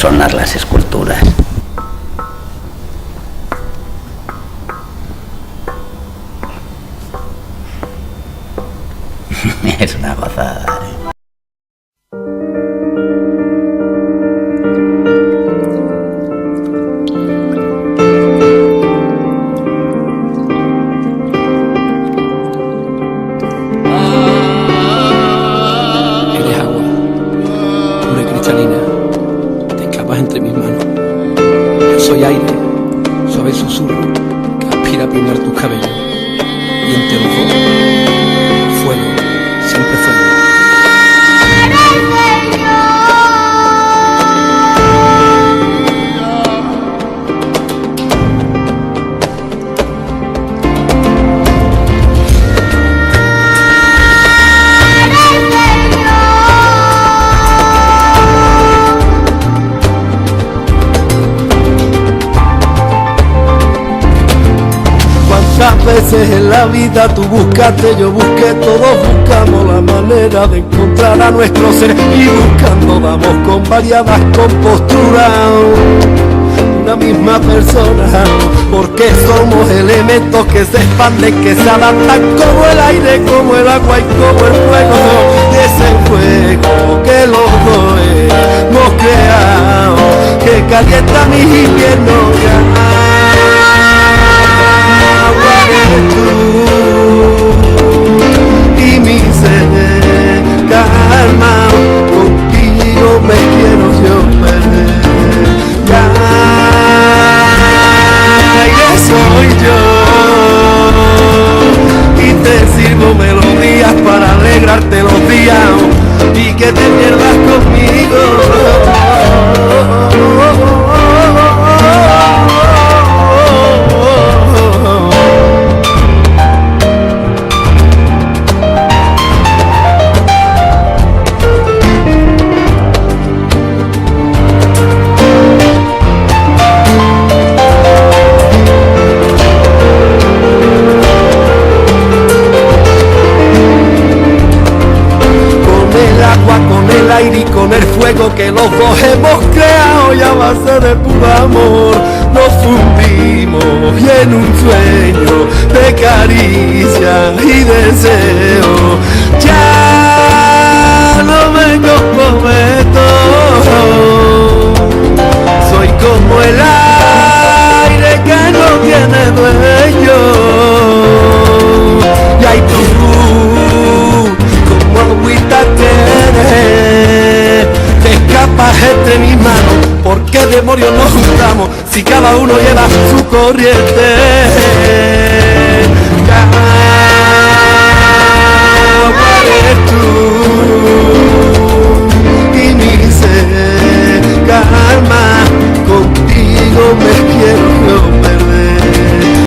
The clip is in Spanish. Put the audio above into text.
resonar las esculturas. Es una gozada, ¿eh? Eres agua, pura y cristalina, te escapas entre mis manos. Yo soy aire, suave susurro, que aspira a peinar tus cabellos. Y entre los dos, fuego, siempre fuego. Cuántas veces en la vida tú buscaste, yo busqué, todos buscamos la manera de encontrar a nuestro ser, y buscando vamos con variadas composturas, una misma persona, porque somos elementos que se expanden, que se adaptan como el aire, como el agua y como el fuego, y ese fuego que los dos hemos creado, que calienta mis inviernos ya. Tú y mi ser calma, contigo me quiero yo perder. Ya aire soy yo y te sirvo melodías para alegrarte los días y que te pierdas conmigo. Y con el fuego que los dos hemos creado, y a base de puro amor nos fundimos, y en un sueño de caricia y deseo ya no me comprometo. Soy como el aire que no tiene dueño, y hay tú como agüita te escapas entre mis manos. ¿Por qué demonios nos juntamos si cada uno lleva su corriente?